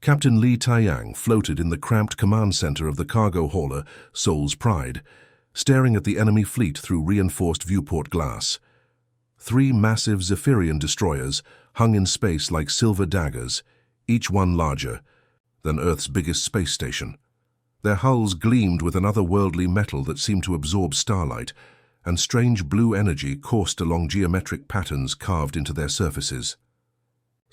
Captain Li Taiyang floated in the cramped command center of the cargo hauler Soul's Pride, staring at the enemy fleet through reinforced viewport glass. 3 massive Zephyrian destroyers hung in space like silver daggers, each one larger than Earth's biggest space station. Their hulls gleamed with an otherworldly metal that seemed to absorb starlight, and strange blue energy coursed along geometric patterns carved into their surfaces.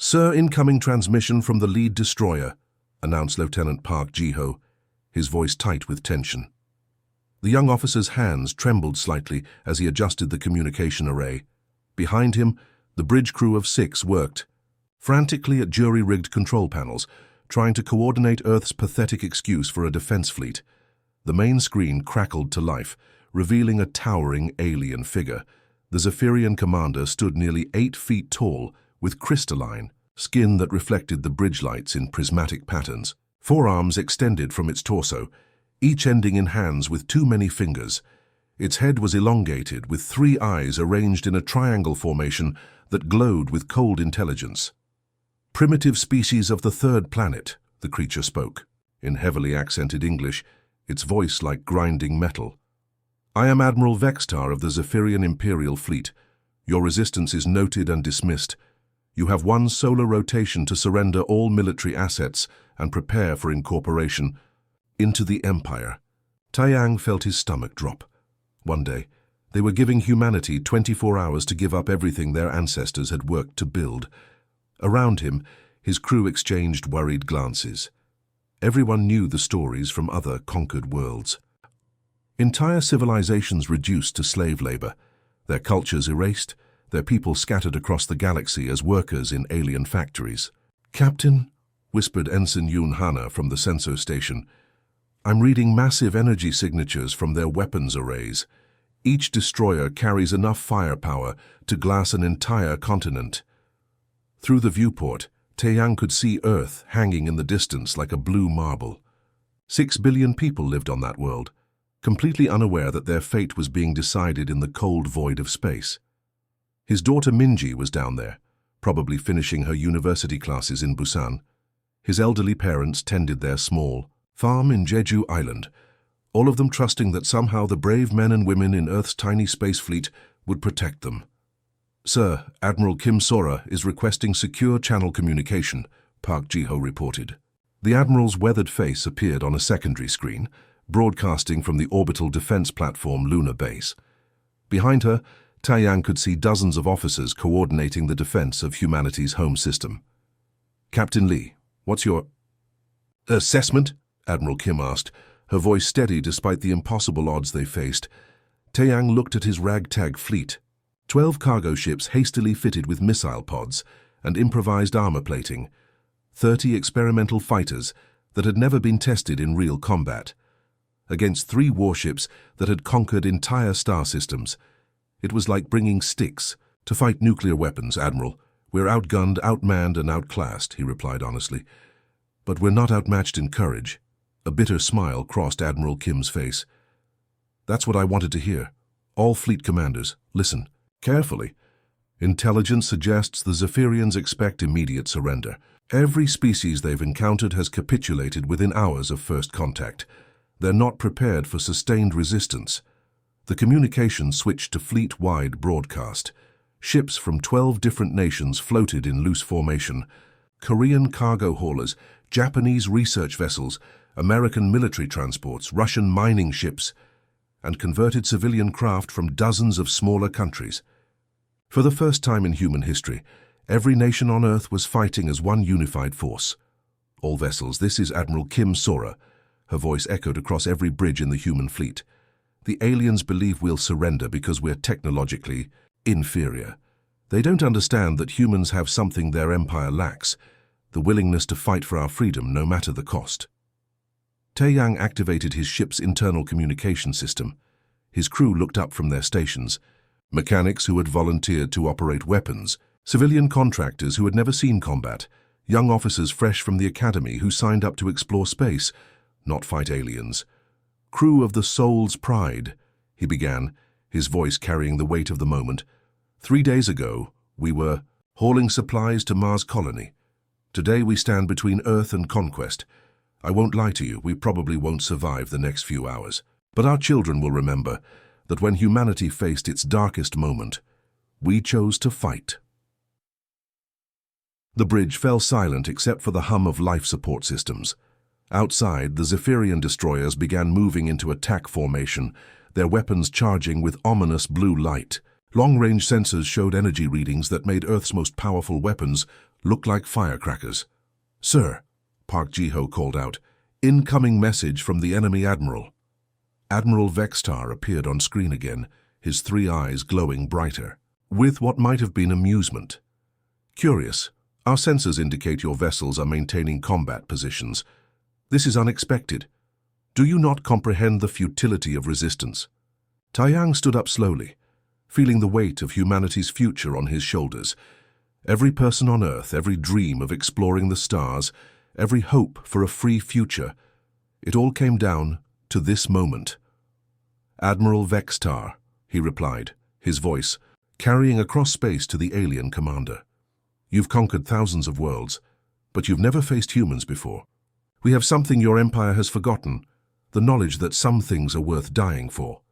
"Sir, incoming transmission from the lead destroyer," announced Lieutenant Park Ji-ho, his voice tight with tension. The young officer's hands trembled slightly as he adjusted the communication array. Behind him, the bridge crew of 6 worked, frantically at jury-rigged control panels, trying to coordinate Earth's pathetic excuse for a defense fleet. The main screen crackled to life, revealing a towering alien figure. The Zephyrian commander stood nearly 8 feet tall, with crystalline skin that reflected the bridge lights in prismatic patterns. Forearms extended from its torso, each ending in hands with too many fingers. Its head was elongated, with 3 eyes arranged in a triangle formation that glowed with cold intelligence. "Primitive species of the 3rd planet," the creature spoke, in heavily accented English, its voice like grinding metal. "I am Admiral Vextar of the Zephyrian Imperial Fleet. Your resistance is noted and dismissed. You have 1 solar rotation to surrender all military assets and prepare for incorporation into the Empire." Taiyang felt his stomach drop. One day, they were giving humanity 24 hours to give up everything their ancestors had worked to build. Around him, his crew exchanged worried glances. Everyone knew the stories from other conquered worlds. Entire civilizations reduced to slave labor, their cultures erased, their people scattered across the galaxy as workers in alien factories. "Captain," whispered Ensign Yoon Hana from the sensor station, "I'm reading massive energy signatures from their weapons arrays. Each destroyer carries enough firepower to glass an entire continent." Through the viewport, Taeyang could see Earth hanging in the distance like a blue marble. 6 billion people lived on that world, completely unaware that their fate was being decided in the cold void of space. His daughter Minji was down there, probably finishing her university classes in Busan. His elderly parents tended their small farm in Jeju Island, all of them trusting that somehow the brave men and women in Earth's tiny space fleet would protect them. "Sir, Admiral Kim Sora is requesting secure channel communication," Park Ji-ho reported. The Admiral's weathered face appeared on a secondary screen, broadcasting from the orbital defense platform Lunar Base. Behind her, Taiyang could see dozens of officers coordinating the defense of humanity's home system. "Captain Lee, what's your assessment?" Admiral Kim asked, her voice steady despite the impossible odds they faced. Taiyang looked at his ragtag fleet. 12 cargo ships hastily fitted with missile pods and improvised armor plating. 30 experimental fighters that had never been tested in real combat. Against 3 warships that had conquered entire star systems. It was like bringing sticks to fight nuclear weapons, Admiral. "We're outgunned, outmanned, and outclassed," he replied honestly. "But we're not outmatched in courage." A bitter smile crossed Admiral Kim's face. "That's what I wanted to hear. All fleet commanders, listen carefully. Intelligence suggests the Zephyrians expect immediate surrender. Every species they've encountered has capitulated within hours of first contact. They're not prepared for sustained resistance." The communication switched to fleet-wide broadcast. Ships from 12 different nations floated in loose formation. Korean cargo haulers, Japanese research vessels, American military transports, Russian mining ships, and converted civilian craft from dozens of smaller countries. For the first time in human history, every nation on Earth was fighting as one unified force. "All vessels, this is Admiral Kim Sora." Her voice echoed across every bridge in the human fleet. "The aliens believe we'll surrender because we're technologically inferior. They don't understand that humans have something their empire lacks, the willingness to fight for our freedom no matter the cost." Taeyang activated his ship's internal communication system. His crew looked up from their stations. Mechanics who had volunteered to operate weapons, civilian contractors who had never seen combat, young officers fresh from the academy who signed up to explore space, not fight aliens. "Crew of the Soul's Pride," he began, his voice carrying the weight of the moment. 3 days ago, we were hauling supplies to Mars Colony. Today we stand between Earth and conquest. I won't lie to you, we probably won't survive the next few hours. But our children will remember that when humanity faced its darkest moment, we chose to fight. The bridge fell silent except for the hum of life support systems. Outside, the Zephyrian destroyers began moving into attack formation, their weapons charging with ominous blue light. Long-range sensors showed energy readings that made Earth's most powerful weapons look like firecrackers. "Sir," Park Ji-ho called out, "incoming message from the enemy admiral." Admiral Vextar appeared on screen again, his 3 eyes glowing brighter, with what might have been amusement. "Curious. Our sensors indicate your vessels are maintaining combat positions. This is unexpected. Do you not comprehend the futility of resistance?" Taiyang stood up slowly, feeling the weight of humanity's future on his shoulders. Every person on Earth, every dream of exploring the stars, every hope for a free future, it all came down to this moment. "Admiral Vextar," he replied, his voice carrying across space to the alien commander. "You've conquered thousands of worlds, but you've never faced humans before. We have something your empire has forgotten, the knowledge that some things are worth dying for."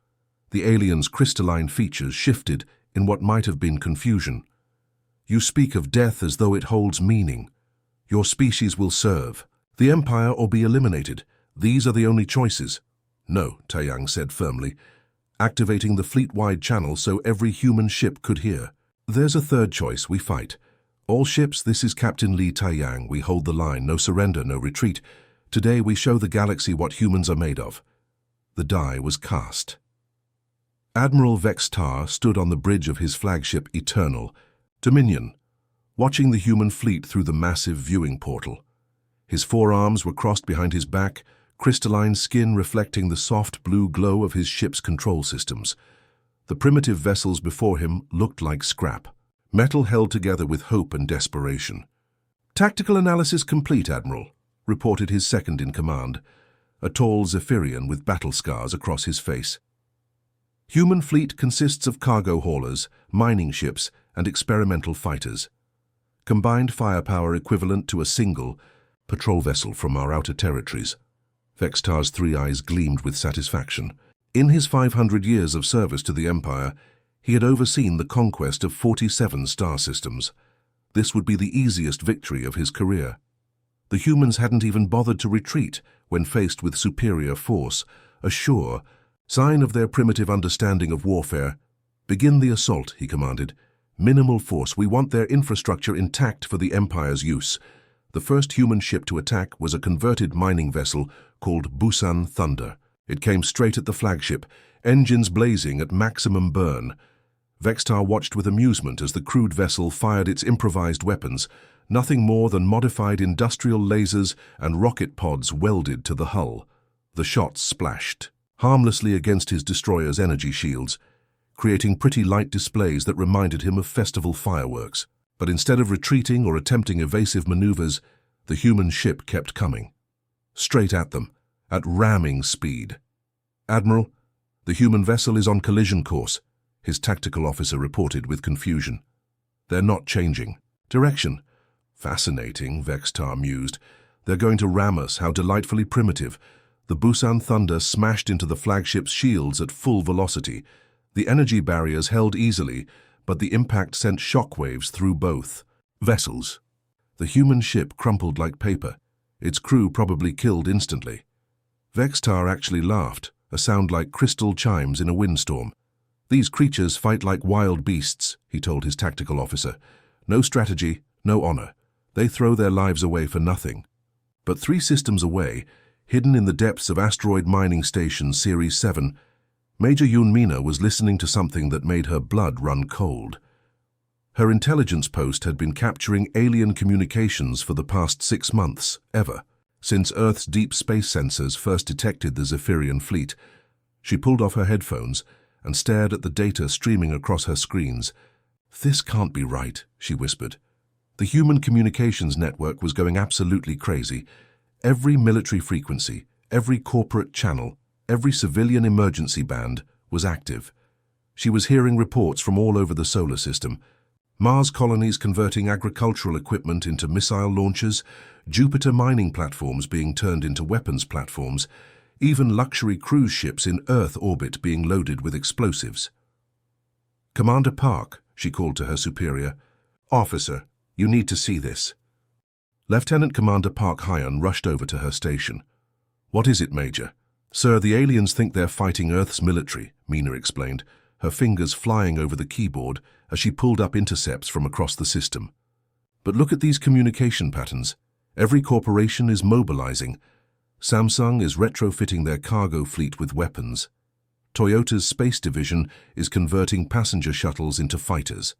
The alien's crystalline features shifted in what might have been confusion. "You speak of death as though it holds meaning. Your species will serve the empire or be eliminated. These are the only choices." "No," Taiyang said firmly, activating the fleet-wide channel so every human ship could hear. "There's a third choice, we fight. All ships, this is Captain Li Taiyang. We hold the line, no surrender, no retreat. Today we show the galaxy what humans are made of." The die was cast. Admiral Vextar stood on the bridge of his flagship Eternal, Dominion, watching the human fleet through the massive viewing portal. His forearms were crossed behind his back, crystalline skin reflecting the soft blue glow of his ship's control systems. The primitive vessels before him looked like scrap, metal held together with hope and desperation. "Tactical analysis complete, Admiral," reported his second-in-command, a tall Zephyrian with battle scars across his face. "Human fleet consists of cargo haulers, mining ships, and experimental fighters. Combined firepower equivalent to a single patrol vessel from our outer territories." Vextar's 3 eyes gleamed with satisfaction. In his 500 years of service to the Empire, he had overseen the conquest of 47 star systems. This would be the easiest victory of his career. The humans hadn't even bothered to retreat when faced with superior force, a sure sign of their primitive understanding of warfare. "Begin the assault," he commanded. "Minimal force. We want their infrastructure intact for the Empire's use." The first human ship to attack was a converted mining vessel called Busan Thunder. It came straight at the flagship, engines blazing at maximum burn. Vextar watched with amusement as the crude vessel fired its improvised weapons, nothing more than modified industrial lasers and rocket pods welded to the hull. The shots splashed harmlessly against his destroyer's energy shields, creating pretty light displays that reminded him of festival fireworks. But instead of retreating or attempting evasive maneuvers, the human ship kept coming. Straight at them, at ramming speed. "Admiral, the human vessel is on collision course," his tactical officer reported with confusion. "They're not changing direction." "Fascinating," Vextar mused. "They're going to ram us, how delightfully primitive." The Busan Thunder smashed into the flagship's shields at full velocity. The energy barriers held easily, but the impact sent shockwaves through both vessels. The human ship crumpled like paper, its crew probably killed instantly. Vextar actually laughed, a sound like crystal chimes in a windstorm. "These creatures fight like wild beasts," he told his tactical officer. "No strategy, no honor. They throw their lives away for nothing." But 3 systems away, hidden in the depths of asteroid mining station Series 7, Major Yunmina was listening to something that made her blood run cold. Her intelligence post had been capturing alien communications for the past 6 months, since Earth's deep space sensors first detected the Zephyrian fleet. She pulled off her headphones and stared at the data streaming across her screens. "This can't be right," she whispered. The human communications network was going absolutely crazy. Every military frequency, every corporate channel, every civilian emergency band was active. She was hearing reports from all over the solar system. Mars colonies converting agricultural equipment into missile launchers, Jupiter mining platforms being turned into weapons platforms, even luxury cruise ships in Earth orbit being loaded with explosives. "Commander Park," she called to her superior. "Officer, you need to see this." Lieutenant Commander Park Hyan rushed over to her station. "What is it, Major?" "Sir, the aliens think they're fighting Earth's military," Mina explained, her fingers flying over the keyboard as she pulled up intercepts from across the system. "But look at these communication patterns. Every corporation is mobilizing. Samsung is retrofitting their cargo fleet with weapons. Toyota's space division is converting passenger shuttles into fighters.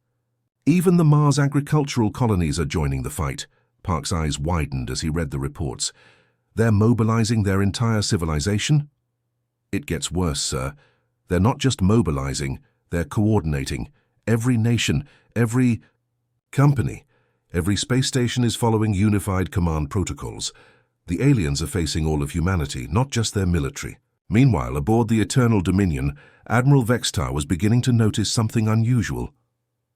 Even the Mars agricultural colonies are joining the fight." Park's eyes widened as he read the reports. "They're mobilizing their entire civilization?" "It gets worse, sir. They're not just mobilizing, they're coordinating. Every nation, every company, every space station is following unified command protocols. The aliens are facing all of humanity, not just their military." Meanwhile, aboard the Eternal Dominion, Admiral Vextar was beginning to notice something unusual.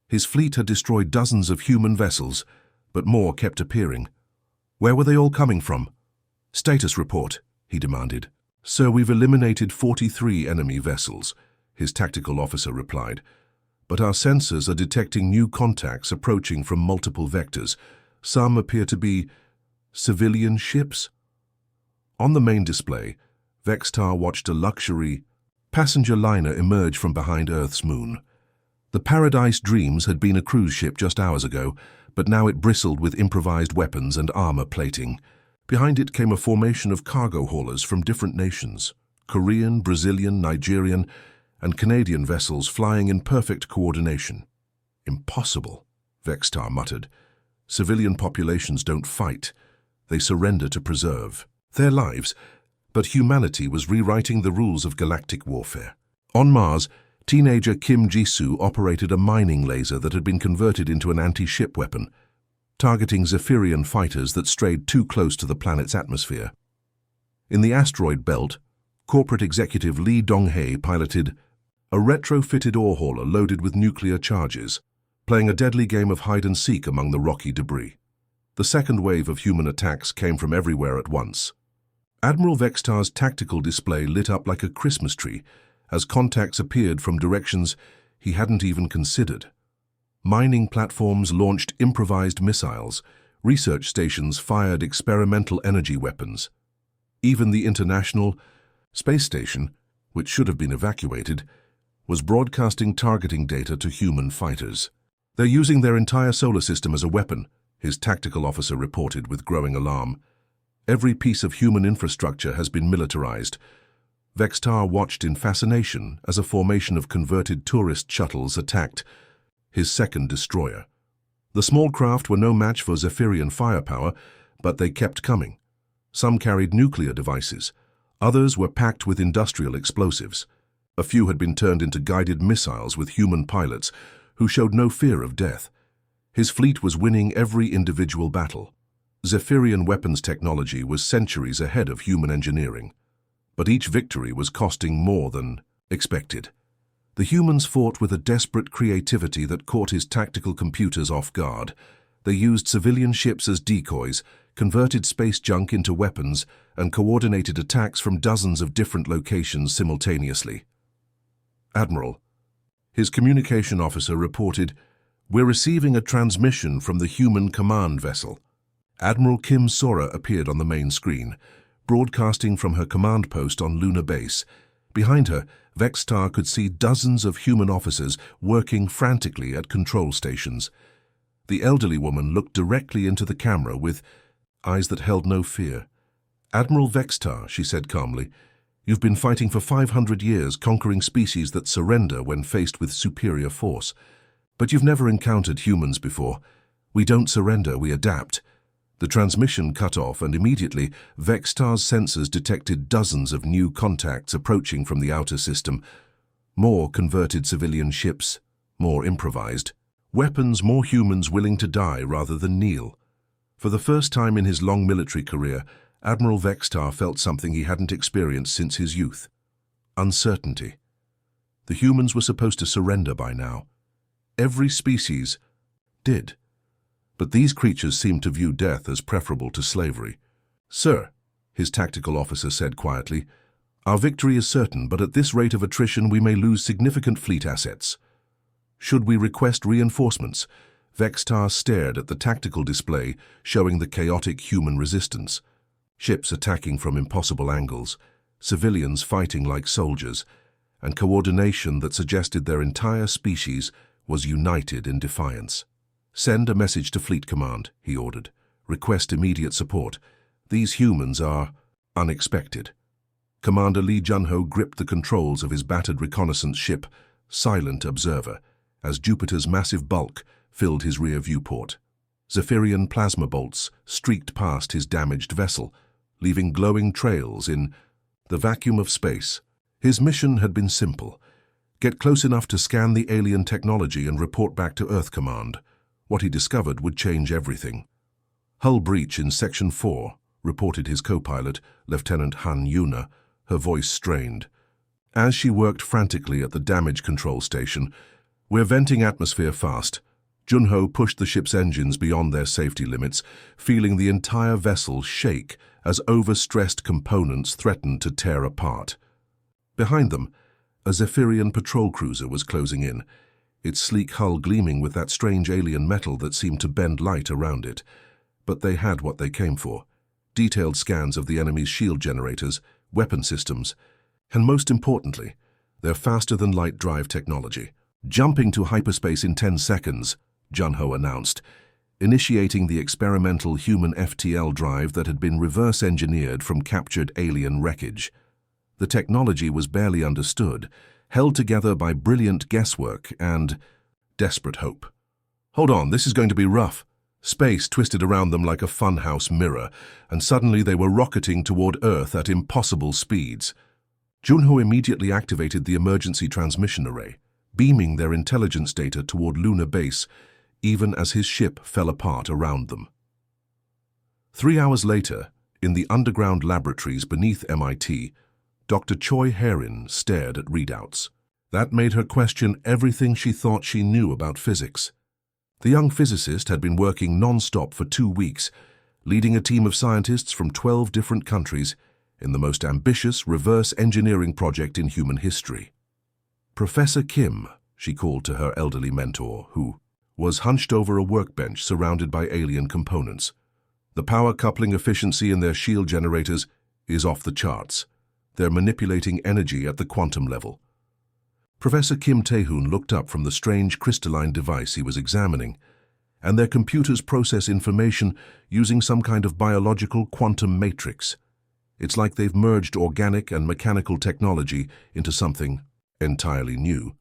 His fleet had destroyed dozens of human vessels, but more kept appearing. Where were they all coming from? "Status report," he demanded. "Sir, we've eliminated 43 enemy vessels," his tactical officer replied. "But our sensors are detecting new contacts approaching from multiple vectors. Some appear to be civilian ships." On the main display, Vextar watched a luxury passenger liner emerge from behind Earth's moon. The Paradise Dreams had been a cruise ship just hours ago, but now it bristled with improvised weapons and armor plating. Behind it came a formation of cargo haulers from different nations, Korean, Brazilian, Nigerian, and Canadian vessels flying in perfect coordination. "Impossible," Vextar muttered. "Civilian populations don't fight. They surrender to preserve their lives." But humanity was rewriting the rules of galactic warfare. On Mars, teenager Kim Jisoo operated a mining laser that had been converted into an anti-ship weapon, targeting Zephyrian fighters that strayed too close to the planet's atmosphere. In the asteroid belt, corporate executive Lee Dong-hae piloted a retrofitted ore hauler loaded with nuclear charges, playing a deadly game of hide-and-seek among the rocky debris. The second wave of human attacks came from everywhere at once. Admiral Vextar's tactical display lit up like a Christmas tree as contacts appeared from directions he hadn't even considered. Mining platforms launched improvised missiles, research stations fired experimental energy weapons. Even the International Space Station, which should have been evacuated, was broadcasting targeting data to human fighters. "They're using their entire solar system as a weapon," his tactical officer reported with growing alarm. "Every piece of human infrastructure has been militarized." Vextar watched in fascination as a formation of converted tourist shuttles attacked his second destroyer. The small craft were no match for Zephyrian firepower, but they kept coming. Some carried nuclear devices. Others were packed with industrial explosives. A few had been turned into guided missiles with human pilots who showed no fear of death. His fleet was winning every individual battle. Zephyrian weapons technology was centuries ahead of human engineering, but each victory was costing more than expected. The humans fought with a desperate creativity that caught his tactical computers off guard. They used civilian ships as decoys, converted space junk into weapons, and coordinated attacks from dozens of different locations simultaneously. "Admiral," his communication officer reported, "we're receiving a transmission from the human command vessel." Admiral Kim Sora appeared on the main screen, broadcasting from her command post on Lunar Base. Behind her, Vextar could see dozens of human officers working frantically at control stations. The elderly woman looked directly into the camera with eyes that held no fear. "Admiral Vextar," she said calmly, "you've been fighting for 500 years, conquering species that surrender when faced with superior force. But you've never encountered humans before. We don't surrender, we adapt." The transmission cut off, and immediately Vextar's sensors detected dozens of new contacts approaching from the outer system. More converted civilian ships, more improvised. Weapons, more humans willing to die rather than kneel. For the first time in his long military career, Admiral Vextar felt something he hadn't experienced since his youth. Uncertainty. The humans were supposed to surrender by now. Every species, did. But these creatures seemed to view death as preferable to slavery. "Sir," his tactical officer said quietly, "our victory is certain, but at this rate of attrition we may lose significant fleet assets. Should we request reinforcements?" Vextar stared at the tactical display showing the chaotic human resistance. Ships attacking from impossible angles, civilians fighting like soldiers, and coordination that suggested their entire species was united in defiance. "Send a message to Fleet Command," he ordered. "Request immediate support. These humans are unexpected." Commander Lee Junho gripped the controls of his battered reconnaissance ship, Silent Observer, as Jupiter's massive bulk filled his rear viewport. Zephyrian plasma bolts streaked past his damaged vessel, leaving glowing trails in the vacuum of space. His mission had been simple: get close enough to scan the alien technology and report back to Earth Command. What he discovered would change everything. "Hull breach in Section 4, reported his co-pilot, Lieutenant Han Yuna, her voice strained. As she worked frantically at the damage control station, "We're venting atmosphere fast." Junho pushed the ship's engines beyond their safety limits, feeling the entire vessel shake as overstressed components threatened to tear apart. Behind them, a Zephyrian patrol cruiser was closing in, its sleek hull gleaming with that strange alien metal that seemed to bend light around it. But they had what they came for: detailed scans of the enemy's shield generators, weapon systems, and most importantly, their faster-than-light drive technology. "Jumping to hyperspace in 10 seconds, Junho announced, initiating the experimental human FTL drive that had been reverse-engineered from captured alien wreckage. The technology was barely understood, held together by brilliant guesswork and desperate hope. "Hold on, this is going to be rough." Space twisted around them like a funhouse mirror, and suddenly they were rocketing toward Earth at impossible speeds. Junho immediately activated the emergency transmission array, beaming their intelligence data toward lunar base, even as his ship fell apart around them. 3 hours later, in the underground laboratories beneath MIT, Dr. Choi Herin stared at readouts. That made her question everything she thought she knew about physics. The young physicist had been working non-stop for 2 weeks, leading a team of scientists from 12 different countries in the most ambitious reverse engineering project in human history. "Professor Kim," she called to her elderly mentor, who was hunched over a workbench surrounded by alien components. "The power coupling efficiency in their shield generators is off the charts. They're manipulating energy at the quantum level." Professor Kim Tae-hoon looked up from the strange crystalline device he was examining, and their computers process information using some kind of biological quantum matrix. It's like they've merged organic and mechanical technology into something entirely new.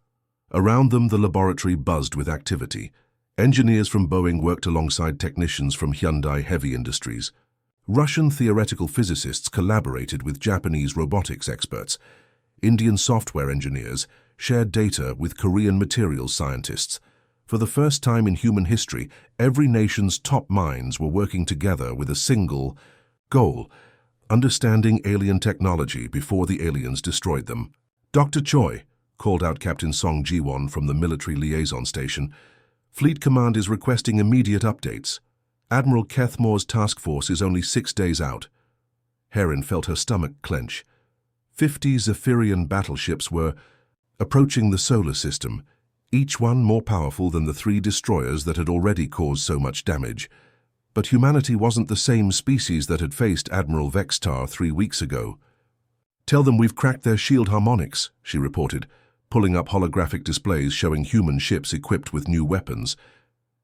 Around them, the laboratory buzzed with activity. Engineers from Boeing worked alongside technicians from Hyundai Heavy Industries. Russian theoretical physicists collaborated with Japanese robotics experts. Indian software engineers shared data with Korean materials scientists. For the first time in human history, every nation's top minds were working together with a single goal: understanding alien technology before the aliens destroyed them. "Dr. Choi," called out Captain Song Ji-won from the military liaison station, "Fleet Command is requesting immediate updates. Admiral Kethmore's task force is only 6 days out." Herin felt her stomach clench. 50 Zephyrian battleships were approaching the solar system, each one more powerful than the 3 destroyers that had already caused so much damage. But humanity wasn't the same species that had faced Admiral Vextar 3 weeks ago. "Tell them we've cracked their shield harmonics," she reported, pulling up holographic displays showing human ships equipped with new weapons.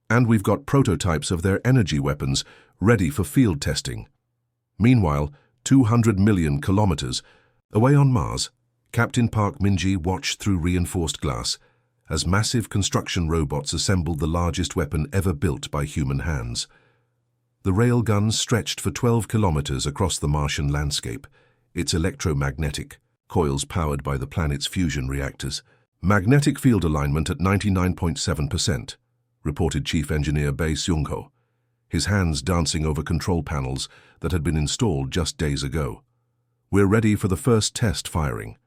"And we've got prototypes of their energy weapons ready for field testing." Meanwhile, 200 million kilometers away on Mars, Captain Park Min-ji watched through reinforced glass as massive construction robots assembled the largest weapon ever built by human hands. The railgun stretched for 12 kilometers across the Martian landscape, its electromagnetic, coils powered by the planet's fusion reactors. "Magnetic field alignment at 99.7%, reported Chief Engineer Bae Seung-ho, his hands dancing over control panels that had been installed just days ago. "We're ready for the first test firing."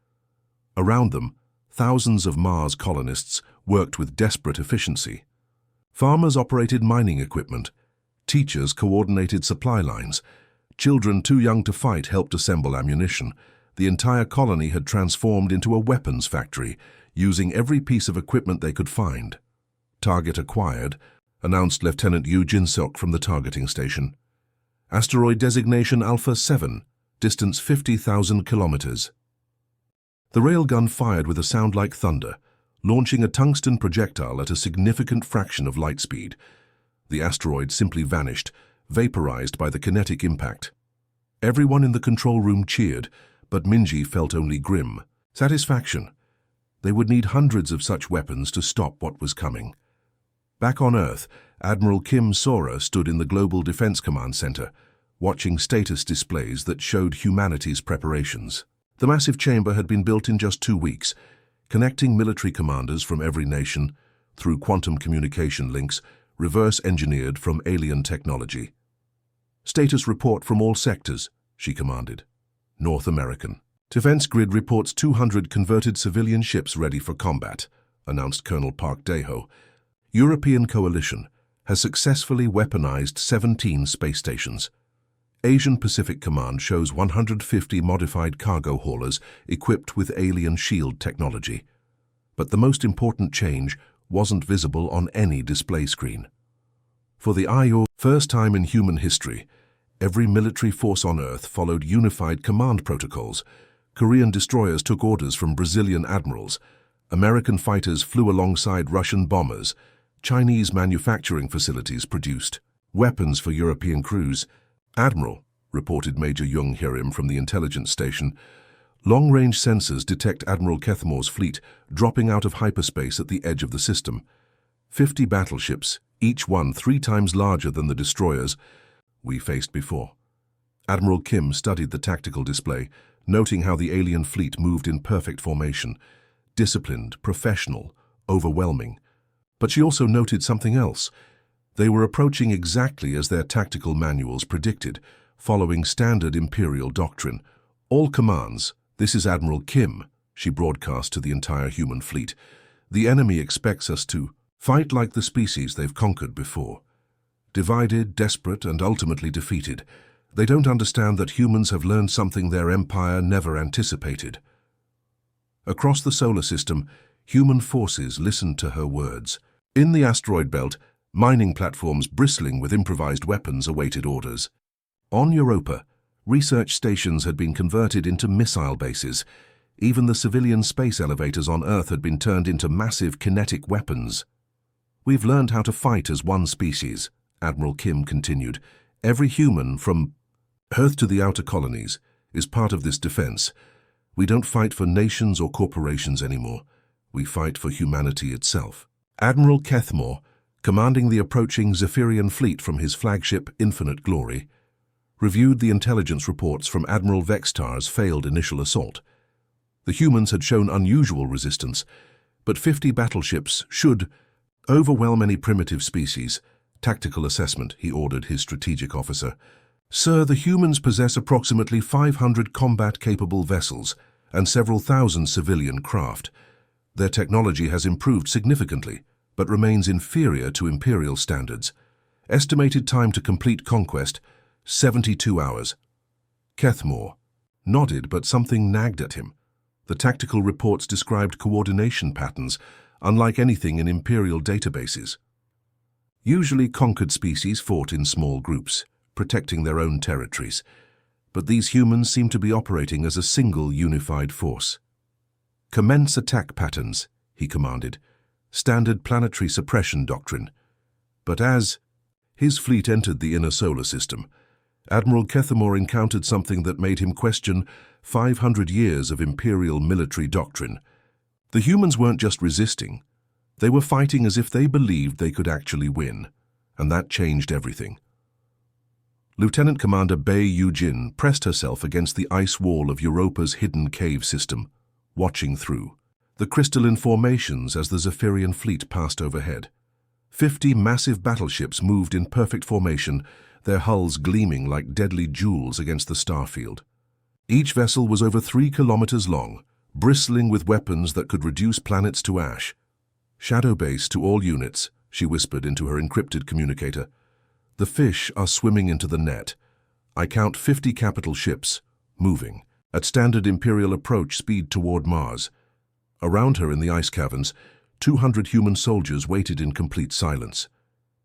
Around them, thousands of Mars colonists worked with desperate efficiency. Farmers operated mining equipment. Teachers coordinated supply lines. Children too young to fight helped assemble ammunition. The entire colony had transformed into a weapons factory, using every piece of equipment they could find. Target acquired, announced Lieutenant Yu Jinsok from the targeting station. Asteroid designation Alpha 7, distance 50,000 kilometers. The railgun fired with a sound like thunder, launching a tungsten projectile at a significant fraction of light speed. The asteroid simply vanished, vaporized by the kinetic impact. Everyone in the control room cheered, but Minji felt only grim satisfaction. They would need hundreds of such weapons to stop what was coming. Back on Earth, Admiral Kim Sora stood in the Global Defense Command Center, watching status displays that showed humanity's preparations. The massive chamber had been built in just 2 weeks, connecting military commanders from every nation through quantum communication links reverse-engineered from alien technology. Status report from all sectors, she commanded. North American. Defense Grid reports 200 converted civilian ships ready for combat, announced Colonel Park Daeho. European coalition has successfully weaponized 17 space stations. Asian Pacific Command shows 150 modified cargo haulers equipped with alien shield technology. But the most important change wasn't visible on any display screen. For the IO, first time in human history, every military force on Earth followed unified command protocols. Korean destroyers took orders from Brazilian admirals. American fighters flew alongside Russian bombers. Chinese manufacturing facilities produced weapons for European crews. Admiral, reported Major Jung Hirim from the intelligence station, long-range sensors detect Admiral Kethmore's fleet dropping out of hyperspace at the edge of the system. 50 battleships, each one 3 times larger than the destroyers we faced before. Admiral Kim studied the tactical display, noting how the alien fleet moved in perfect formation, disciplined, professional, overwhelming. But she also noted something else. They were approaching exactly as their tactical manuals predicted, following standard Imperial doctrine. All commands, this is Admiral Kim, she broadcast to the entire human fleet. The enemy expects us to fight like the species they've conquered before. Divided, desperate, and ultimately defeated, they don't understand that humans have learned something their empire never anticipated. Across the solar system, human forces listened to her words. In the asteroid belt, mining platforms bristling with improvised weapons awaited orders. On Europa, research stations had been converted into missile bases. Even the civilian space elevators on Earth had been turned into massive kinetic weapons. We've learned how to fight as one species, Admiral Kim continued. Every human, from Earth to the outer colonies, is part of this defense. We don't fight for nations or corporations anymore. We fight for humanity itself. Admiral Kethmore, commanding the approaching Zephyrian fleet from his flagship Infinite Glory, reviewed the intelligence reports from Admiral Vextar's failed initial assault. The humans had shown unusual resistance, but 50 battleships should overwhelm any primitive species. Tactical assessment, he ordered his strategic officer. Sir, the humans possess approximately 500 combat-capable vessels and several thousand civilian craft. Their technology has improved significantly, but remains inferior to Imperial standards. Estimated time to complete conquest, 72 hours. Kethmore nodded, but something nagged at him. The tactical reports described coordination patterns, unlike anything in Imperial databases. Usually conquered species fought in small groups, protecting their own territories, but these humans seem to be operating as a single unified force. Commence attack patterns, he commanded. Standard planetary suppression doctrine. But as his fleet entered the inner solar system, Admiral Kethmore encountered something that made him question 500 years of Imperial military doctrine. The humans weren't just resisting. They were fighting as if they believed they could actually win, and that changed everything. Lieutenant Commander Bei Yujin pressed herself against the ice wall of Europa's hidden cave system, watching through the crystalline formations as the Zephyrian fleet passed overhead. 50 massive battleships moved in perfect formation, their hulls gleaming like deadly jewels against the starfield. Each vessel was over 3 kilometers long, bristling with weapons that could reduce planets to ash. Shadow base to all units. she whispered into her encrypted communicator. "The fish are swimming into the net. I count 50 capital ships, moving, at standard Imperial approach speed toward Mars." Around her in the ice caverns, 200 human soldiers waited in complete silence.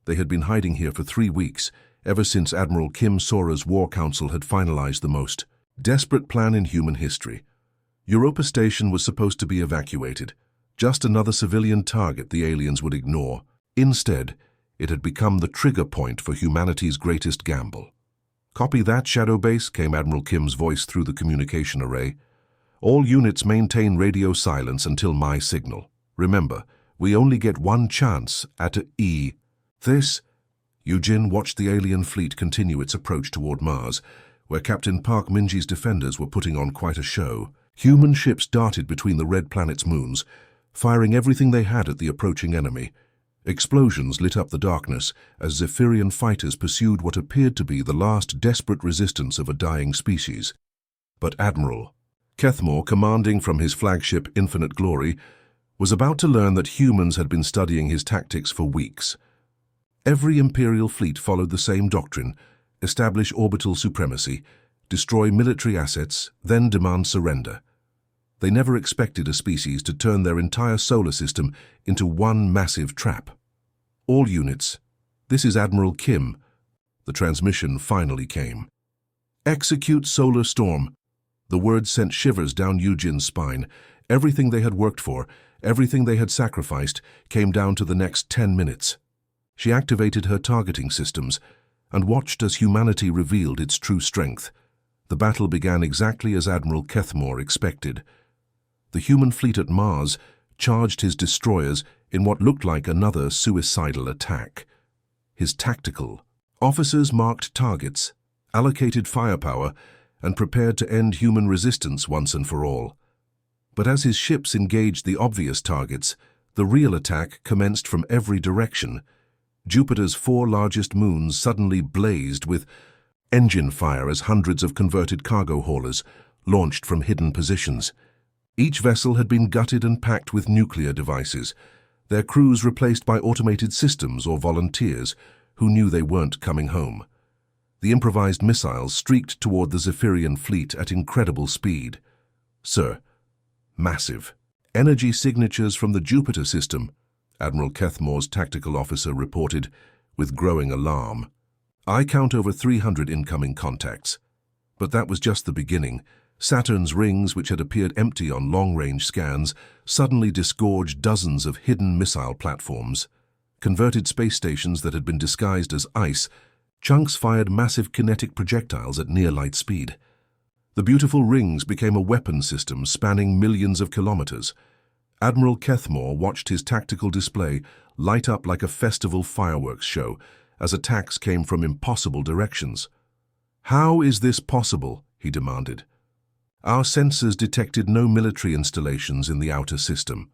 They had been hiding here for 3 weeks, ever since Admiral Kim Sora's War Council had finalized the most desperate plan in human history. Europa Station was supposed to be evacuated, just another civilian target the aliens would ignore. Instead, it had become the trigger point for humanity's greatest gamble. "Copy that, Shadow Base," came Admiral Kim's voice through the communication array. "All units maintain radio silence until my signal. Remember, we only get one chance at a E." This, Eugene watched the alien fleet continue its approach toward Mars, where Captain Park Minji's defenders were putting on quite a show. Human ships darted between the red planet's moons, firing everything they had at the approaching enemy. Explosions lit up the darkness as Zephyrian fighters pursued what appeared to be the last desperate resistance of a dying species. But Admiral Kethmore, commanding from his flagship Infinite Glory, was about to learn that humans had been studying his tactics for weeks. Every Imperial fleet followed the same doctrine: establish orbital supremacy, destroy military assets, then demand surrender. They never expected a species to turn their entire solar system into one massive trap. "All units, this is Admiral Kim." The transmission finally came. "Execute solar storm." The word sent shivers down Eugene's spine. Everything they had worked for, everything they had sacrificed, came down to the next 10 minutes. She activated her targeting systems and watched as humanity revealed its true strength. The battle began exactly as Admiral Kethmore expected. The human fleet at Mars charged his destroyers in what looked like another suicidal attack. His tactical officers marked targets, allocated firepower, and prepared to end human resistance once and for all. But as his ships engaged the obvious targets, the real attack commenced from every direction. Jupiter's 4 largest moons suddenly blazed with engine fire as hundreds of converted cargo haulers launched from hidden positions. Each vessel had been gutted and packed with nuclear devices, their crews replaced by automated systems or volunteers who knew they weren't coming home. The improvised missiles streaked toward the Zephyrian fleet at incredible speed. "Sir, massive energy signatures from the Jupiter system," Admiral Kethmore's tactical officer reported with growing alarm. "I count over 300 incoming contacts." But that was just the beginning. Saturn's rings, which had appeared empty on long-range scans, suddenly disgorged dozens of hidden missile platforms. Converted space stations that had been disguised as ice, chunks fired massive kinetic projectiles at near-light speed. The beautiful rings became a weapon system spanning millions of kilometers. Admiral Kethmore watched his tactical display light up like a festival fireworks show as attacks came from impossible directions. "How is this possible?" he demanded. "Our sensors detected no military installations in the outer system."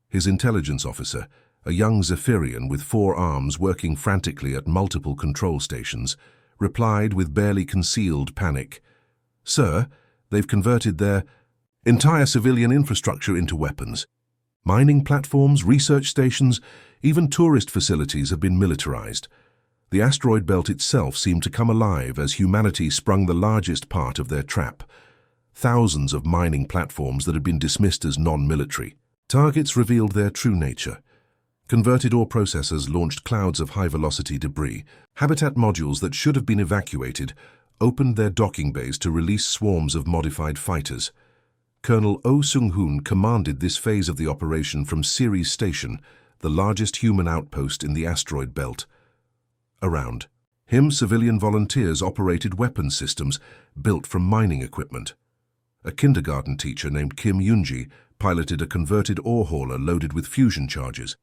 His intelligence officer, a young Zephyrian with 4 arms working frantically at multiple control stations, replied with barely concealed panic. "Sir, they've converted their entire civilian infrastructure into weapons. Mining platforms, research stations, even tourist facilities have been militarized." The asteroid belt itself seemed to come alive as humanity sprung the largest part of their trap. Thousands of mining platforms that had been dismissed as non-military. Targets revealed their true nature. Converted ore processors launched clouds of high-velocity debris. Habitat modules that should have been evacuated opened their docking bays to release swarms of modified fighters. Colonel Oh Sung-hoon commanded this phase of the operation from Ceres Station, the largest human outpost in the asteroid belt. Around him, civilian volunteers operated weapon systems built from mining equipment. A kindergarten teacher named Kim Yoonji piloted a converted ore hauler loaded with fusion charges.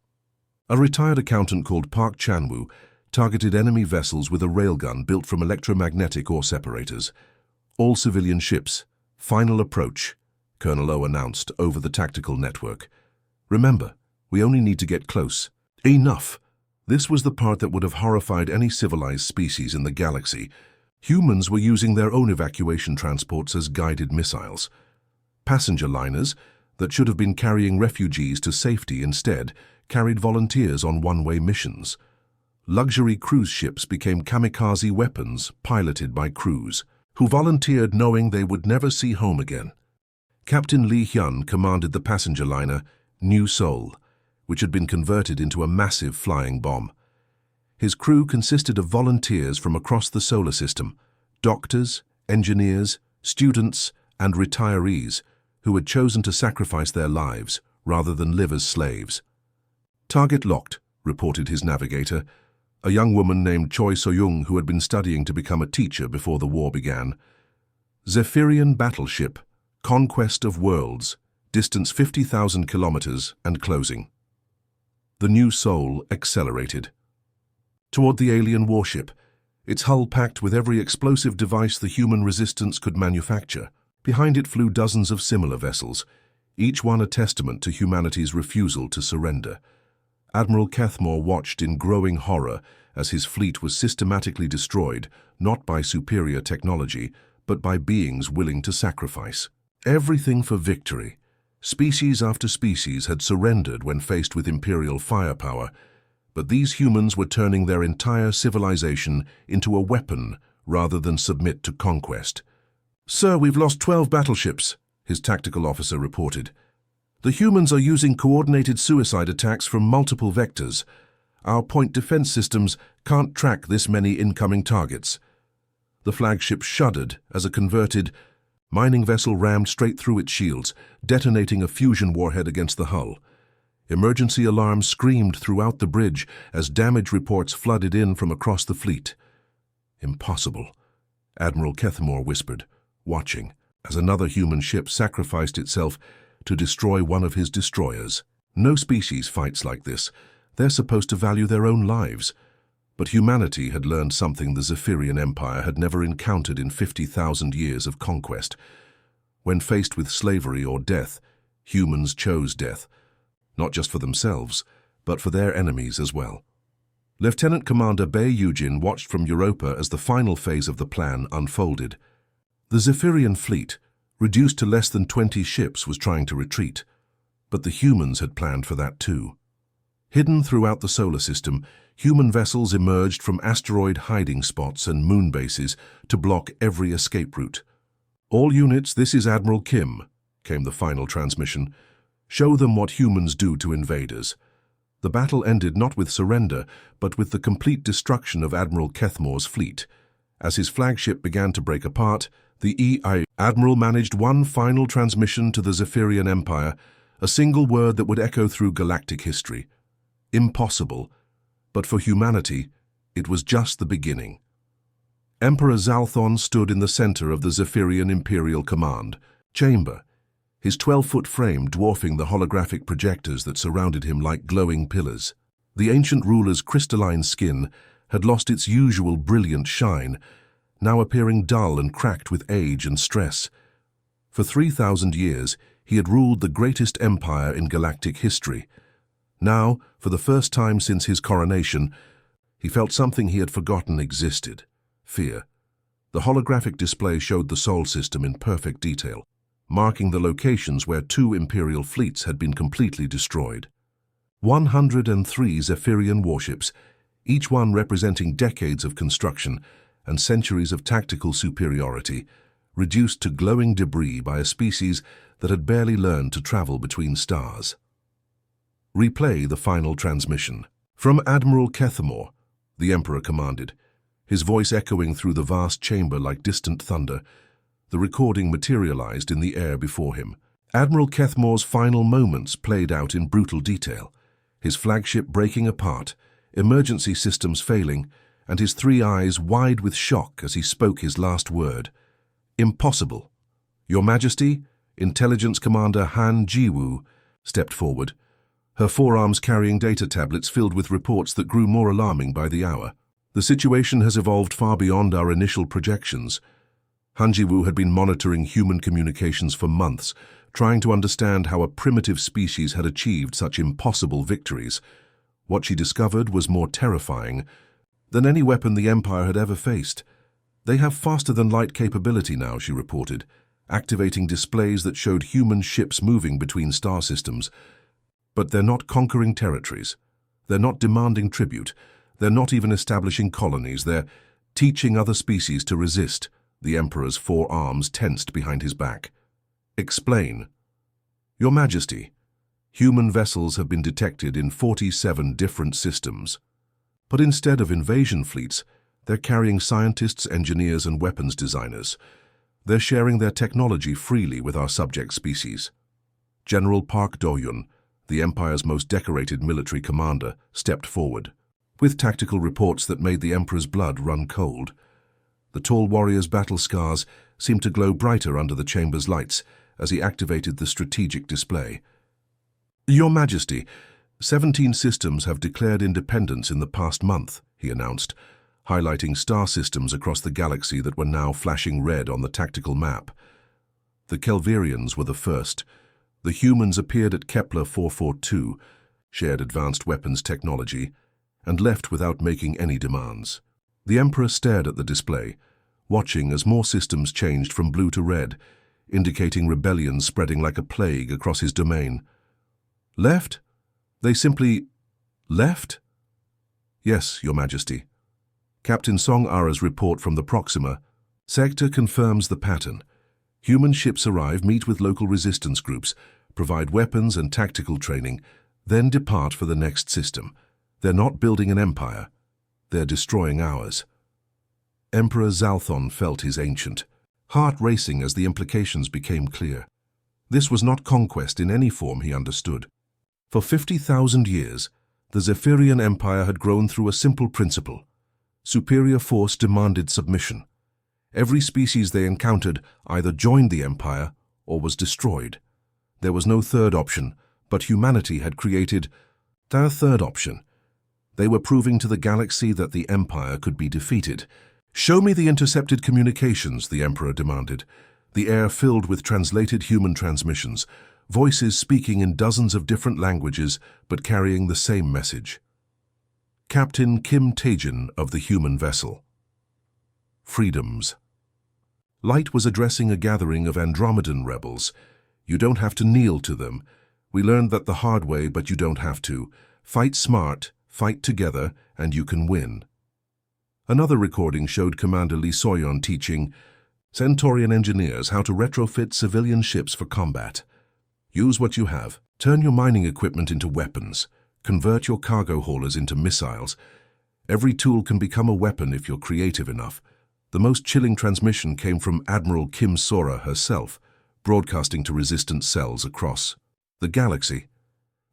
A retired accountant called Park Chan-woo targeted enemy vessels with a railgun built from electromagnetic ore separators. "All civilian ships, final approach," Colonel Oh announced over the tactical network. "Remember, we only need to get close." Enough! This was the part that would have horrified any civilized species in the galaxy. Humans were using their own evacuation transports as guided missiles. Passenger liners, that should have been carrying refugees to safety instead, carried volunteers on one-way missions. Luxury cruise ships became kamikaze weapons piloted by crews, who volunteered knowing they would never see home again. Captain Lee Hyun commanded the passenger liner New Seoul, which had been converted into a massive flying bomb. His crew consisted of volunteers from across the solar system, doctors, engineers, students, and retirees who had chosen to sacrifice their lives rather than live as slaves. "Target locked," reported his navigator, a young woman named Choi So-young who had been studying to become a teacher before the war began. "Zephyrian battleship, Conquest of Worlds, distance 50,000 kilometers and closing." The New Seoul accelerated toward the alien warship, its hull packed with every explosive device the human resistance could manufacture. Behind it flew dozens of similar vessels, each one a testament to humanity's refusal to surrender. Admiral Kethmore watched in growing horror as his fleet was systematically destroyed, not by superior technology, but by beings willing to sacrifice. Everything for victory. Species after species had surrendered when faced with imperial firepower, but these humans were turning their entire civilization into a weapon rather than submit to conquest. "Sir, we've lost 12 battleships," his tactical officer reported. "The humans are using coordinated suicide attacks from multiple vectors. Our point defense systems can't track this many incoming targets." The flagship shuddered as a converted mining vessel rammed straight through its shields, detonating a fusion warhead against the hull. Emergency alarms screamed throughout the bridge as damage reports flooded in from across the fleet. "Impossible," Admiral Kethmore whispered, watching as another human ship sacrificed itself to destroy one of his destroyers. No species fights like this. They're supposed to value their own lives. But humanity had learned something the Zephyrian Empire had never encountered in 50,000 years of conquest. When faced with slavery or death, humans chose death, not just for themselves, but for their enemies as well. Lieutenant Commander Bae Eugene watched from Europa as the final phase of the plan unfolded. The Zephyrian fleet, reduced to less than 20 ships, was trying to retreat, but the humans had planned for that too. Hidden throughout the solar system, human vessels emerged from asteroid hiding spots and moon bases to block every escape route. "All units, this is Admiral Kim," came the final transmission. "Show them what humans do to invaders." The battle ended not with surrender, but with the complete destruction of Admiral Kethmore's fleet. As his flagship began to break apart, the EI Admiral managed one final transmission to the Zephyrian Empire, a single word that would echo through galactic history. Impossible. But for humanity, it was just the beginning. Emperor Zalthon stood in the center of the Zephyrian Imperial Command chamber, his 12-foot frame dwarfing the holographic projectors that surrounded him like glowing pillars. The ancient ruler's crystalline skin had lost its usual brilliant shine, now appearing dull and cracked with age and stress. For 3,000 years, he had ruled the greatest empire in galactic history. Now, for the first time since his coronation, he felt something he had forgotten existed: fear. The holographic display showed the Sol system in perfect detail, marking the locations where 2 imperial fleets had been completely destroyed. 103 Zephyrian warships, each one representing decades of construction and centuries of tactical superiority, reduced to glowing debris by a species that had barely learned to travel between stars. Replay the final transmission. From Admiral Kethmore, the Emperor commanded, his voice echoing through the vast chamber like distant thunder. The recording materialized in the air before him. Admiral Kethmore's final moments played out in brutal detail, his flagship breaking apart, emergency systems failing, and his 3 eyes wide with shock as he spoke his last word. "Impossible." Your Majesty, Intelligence Commander Han Jiwoo stepped forward, her forearms carrying data tablets filled with reports that grew more alarming by the hour. "The situation has evolved far beyond our initial projections." Han Jiwoo had been monitoring human communications for months, trying to understand how a primitive species had achieved such impossible victories. What she discovered was more terrifying than any weapon the Empire had ever faced. "They have faster-than-light capability now," she reported, activating displays that showed human ships moving between star systems. But they're not conquering territories. They're not demanding tribute. They're not even establishing colonies. They're teaching other species to resist. The Emperor's four arms tensed behind his back. Explain. Your Majesty, human vessels have been detected in 47 different systems. But instead of invasion fleets, they're carrying scientists, engineers, and weapons designers. They're sharing their technology freely with our subject species. General Park Do-yun, the Empire's most decorated military commander, stepped forward, with tactical reports that made the Emperor's blood run cold. The tall warrior's battle scars seemed to glow brighter under the chamber's lights as he activated the strategic display. Your Majesty, 17 systems have declared independence in the past month, he announced, highlighting star systems across the galaxy that were now flashing red on the tactical map. The Kelvirians were the first. The humans appeared at Kepler 442, shared advanced weapons technology, and left without making any demands. The Emperor stared at the display, watching as more systems changed from blue to red, indicating rebellion spreading like a plague across his domain. Left? They simply left? Yes, Your Majesty. Captain Song Ara's report from the Proxima sector confirms the pattern. Human ships arrive, meet with local resistance groups, provide weapons and tactical training, then depart for the next system. They're not building an empire. They're destroying ours. Emperor Zalthon felt his ancient heart racing as the implications became clear. This was not conquest in any form he understood. For 50,000 years, the Zephyrian Empire had grown through a simple principle. Superior force demanded submission. Every species they encountered either joined the Empire or was destroyed. There was no third option, but humanity had created their third option. They were proving to the galaxy that the Empire could be defeated. Show me the intercepted communications, the Emperor demanded. The air filled with translated human transmissions, voices speaking in dozens of different languages but carrying the same message. Captain Kim Taejin of the human vessel. Freedoms. Light was addressing a gathering of Andromedan rebels. You don't have to kneel to them. We learned that the hard way, but you don't have to. Fight smart, fight together, and you can win. Another recording showed Commander Lee Soyeon teaching Centaurian engineers how to retrofit civilian ships for combat. Use what you have. Turn your mining equipment into weapons. Convert your cargo haulers into missiles. Every tool can become a weapon if you're creative enough. The most chilling transmission came from Admiral Kim Sora herself, broadcasting to resistance cells across the galaxy.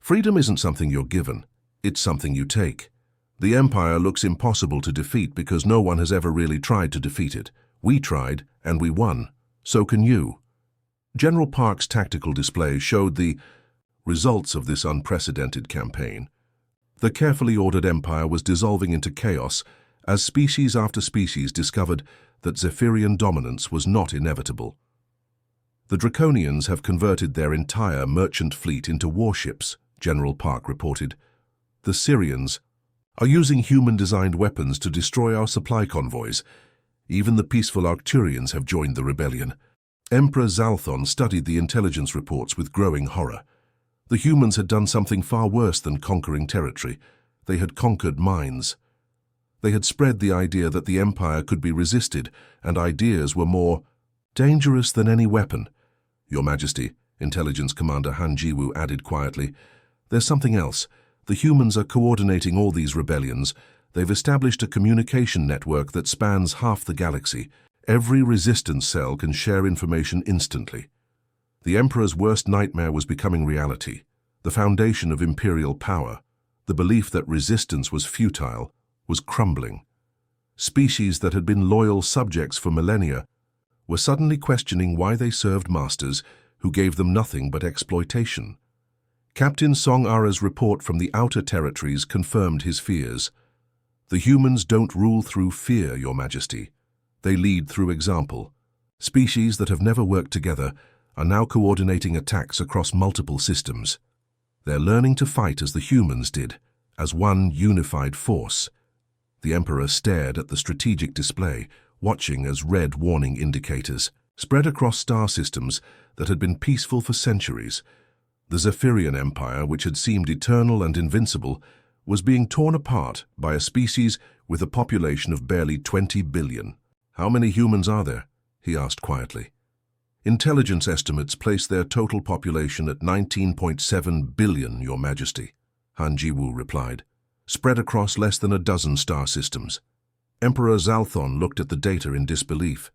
Freedom isn't something you're given. It's something you take. The Empire looks impossible to defeat because no one has ever really tried to defeat it. We tried, and we won. So can you. General Park's tactical display showed the results of this unprecedented campaign. The carefully ordered empire was dissolving into chaos as species after species discovered that Zephyrian dominance was not inevitable. The Draconians have converted their entire merchant fleet into warships, General Park reported. The Syrians are using human-designed weapons to destroy our supply convoys. Even the peaceful Arcturians have joined the rebellion. Emperor Zalthon studied the intelligence reports with growing horror. The humans had done something far worse than conquering territory. They had conquered minds. They had spread the idea that the Empire could be resisted, and ideas were more dangerous than any weapon. Your Majesty, Intelligence Commander Han Jiwoo added quietly, there's something else. The humans are coordinating all these rebellions. They've established a communication network that spans half the galaxy. Every resistance cell can share information instantly. The Emperor's worst nightmare was becoming reality. The foundation of imperial power, the belief that resistance was futile, was crumbling. Species that had been loyal subjects for millennia were suddenly questioning why they served masters who gave them nothing but exploitation. Captain Song Ara's report from the outer territories confirmed his fears. The humans don't rule through fear, Your Majesty. They lead through example. Species that have never worked together are now coordinating attacks across multiple systems. They're learning to fight as the humans did, as one unified force. The Emperor stared at the strategic display, watching as red warning indicators spread across star systems that had been peaceful for centuries. The Zephyrian Empire, which had seemed eternal and invincible, was being torn apart by a species with a population of barely 20 billion. "How many humans are there?" he asked quietly. "Intelligence estimates place their total population at 19.7 billion, Your Majesty," Han Jiwu replied, "spread across less than a dozen star systems." Emperor Zalthon looked at the data in disbelief.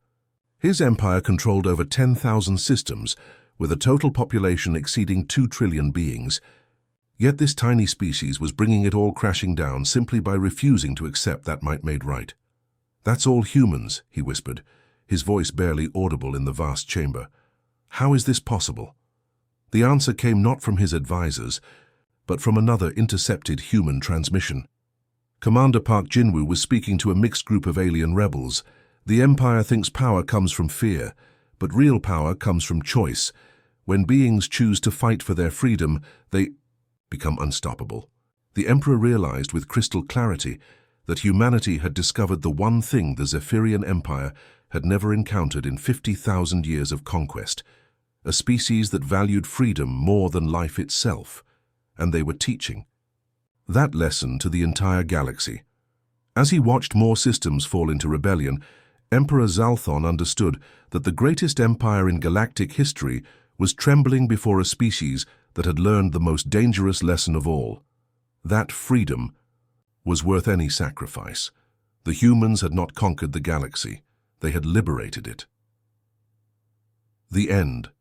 His empire controlled over 10,000 systems, with a total population exceeding 2 trillion beings. Yet this tiny species was bringing it all crashing down simply by refusing to accept that might made right. "That's all humans," he whispered, his voice barely audible in the vast chamber. "How is this possible?" The answer came not from his advisors, but from another intercepted human transmission. Commander Park Jinwoo was speaking to a mixed group of alien rebels. "The Empire thinks power comes from fear, but real power comes from choice. When beings choose to fight for their freedom, they become unstoppable." The Emperor realized with crystal clarity that humanity had discovered the one thing the Zephyrian Empire had never encountered in 50,000 years of conquest, a species that valued freedom more than life itself, and they were teaching that lesson to the entire galaxy. As he watched more systems fall into rebellion, Emperor Zalthon understood that the greatest empire in galactic history was trembling before a species that had learned the most dangerous lesson of all. That freedom was worth any sacrifice. The humans had not conquered the galaxy. They had liberated it. The end.